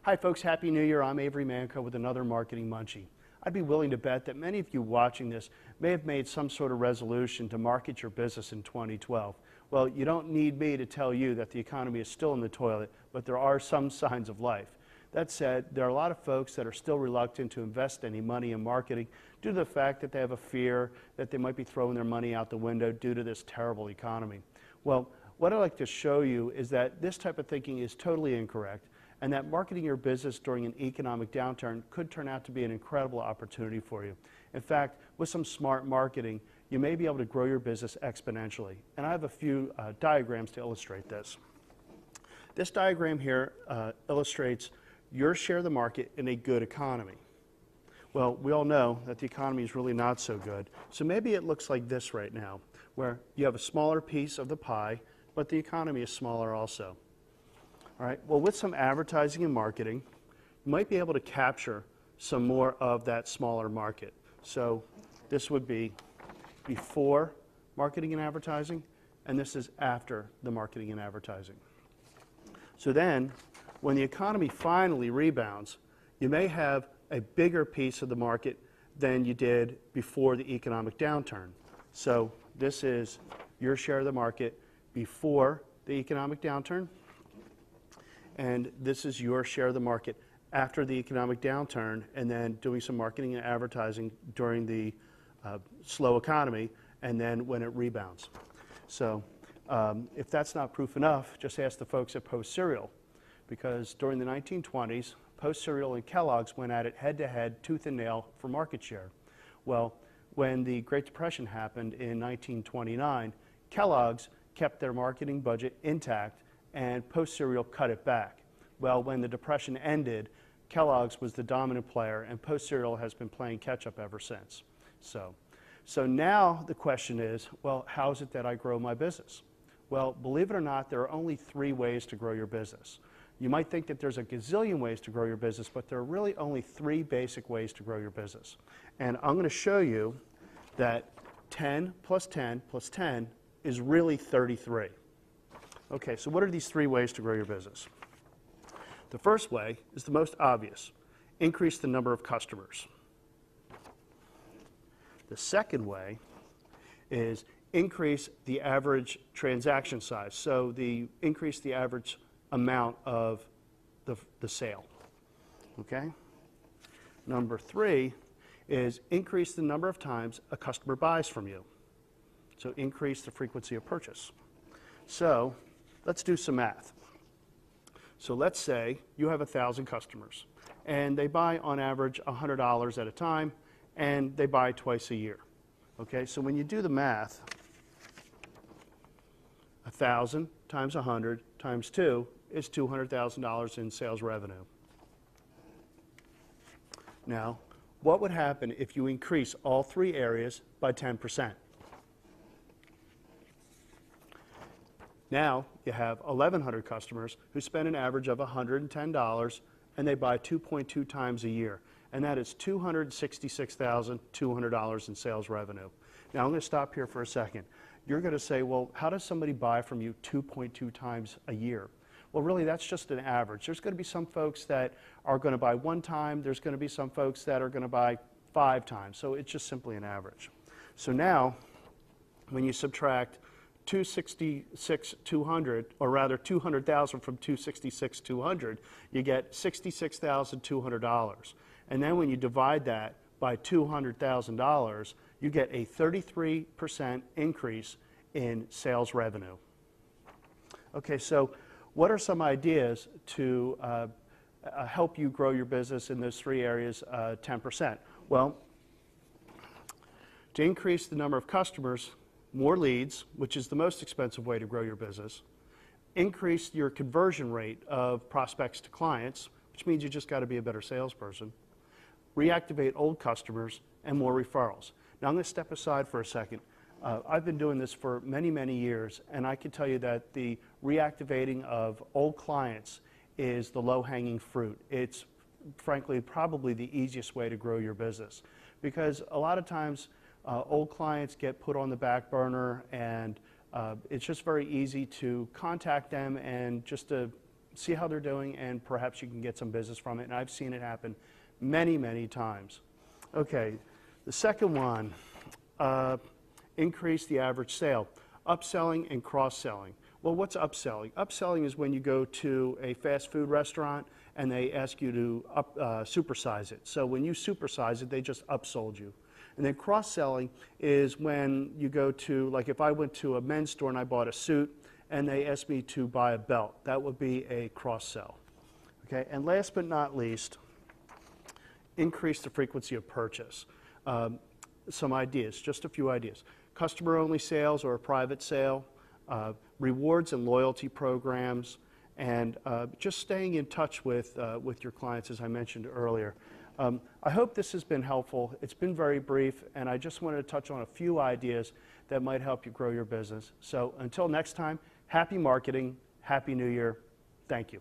Hi folks, Happy New Year. I'm Avery Manko with another Marketing Munchy. I'd be willing to bet that many of you watching this may have made some sort of resolution to market your business in 2012. Well, you don't need me to tell you that the economy is still in the toilet, but there are some signs of life. That said, there are a lot of folks that are still reluctant to invest any money in marketing due to the fact that they have a fear that they might be throwing their money out the window due to this terrible economy. Well, what I'd like to show you is that this type of thinking is totally incorrect, and that marketing your business during an economic downturn could turn out to be an incredible opportunity for you. In fact, with some smart marketing, you may be able to grow your business exponentially. And I have a few diagrams to illustrate this. This diagram here illustrates your share of the market in a good economy. Well, we all know that the economy is really not so good. So maybe it looks like this right now, where you have a smaller piece of the pie, but the economy is smaller also. All right, well, with some advertising and marketing, you might be able to capture some more of that smaller market. So this would be before marketing and advertising, and this is after the marketing and advertising. So then, when the economy finally rebounds, you may have a bigger piece of the market than you did before the economic downturn. So this is your share of the market before the economic downturn, and this is your share of the market after the economic downturn, and then doing some marketing and advertising during the slow economy, and then when it rebounds. So if that's not proof enough, just ask the folks at Post Cereal, because during the 1920s, Post Cereal and Kellogg's went at it head-to-head, tooth and nail for market share. Well, when the Great Depression happened in 1929, Kellogg's kept their marketing budget intact, and Post Cereal cut it back. Well, when the Depression ended, Kellogg's was the dominant player, and Post Cereal has been playing catch-up ever since. So now the question is, well, how is it that I grow my business? Well, believe it or not, there are only 3 ways to grow your business. You might think that there's a gazillion ways to grow your business, but there are really only 3 basic ways to grow your business. And I'm going to show you that 10 plus 10 plus 10 is really 33. Okay, so what are these 3 ways to grow your business? The first way is the most obvious: increase the number of customers. The second way is increase the average transaction size, so increase the average amount of the sale. Okay? Number 3 is increase the number of times a customer buys from you, so increase the frequency of purchase. So let's do some math. So let's say you have 1,000 customers, and they buy on average $100 at a time, and they buy twice a year. Okay, so when you do the math, 1,000 times 100 times 2 is $200,000 in sales revenue. Now, what would happen if you increase all 3 areas by 10%? Now you have 1,100 customers who spend an average of $110, and they buy 2.2 times a year. And that is $266,200 in sales revenue. Now I'm going to stop here for a second. You're going to say, well, how does somebody buy from you 2.2 times a year? Well, really, that's just an average. There's going to be some folks that are going to buy 1 time. There's going to be some folks that are going to buy 5 times. So it's just simply an average. So now, when you subtract 266,200, or rather 200,000 from 266,200, you get $66,200. And then when you divide that by $200,000, you get a 33% increase in sales revenue. Okay, so what are some ideas to help you grow your business in those 3 areas 10%? Well, to increase the number of customers, more leads, which is the most expensive way to grow your business. Increase your conversion rate of prospects to clients, which means you just got to be a better salesperson. Reactivate old customers, and more referrals. Now I'm going to step aside for a second. I've been doing this for many, many years, and I can tell you that the reactivating of old clients is the low-hanging fruit. It's frankly probably the easiest way to grow your business, because a lot of times old clients get put on the back burner, and it's just very easy to contact them and just to see how they're doing, and perhaps you can get some business from it. And I've seen it happen many, many times. Okay, the second one, increase the average sale. Upselling and cross-selling. Well, what's upselling? Upselling is when you go to a fast food restaurant and they ask you to supersize it. So when you supersize it, they just upsold you. And then cross-selling is when you go to, like if I went to a men's store and I bought a suit and they asked me to buy a belt, that would be a cross-sell. Okay, and last but not least, increase the frequency of purchase. Some ideas, just a few ideas. Customer-only sales or a private sale, rewards and loyalty programs, and just staying in touch with your clients, as I mentioned earlier. I hope this has been helpful. It's been very brief, and I just wanted to touch on a few ideas that might help you grow your business. So until next time, happy marketing, happy New Year. Thank you.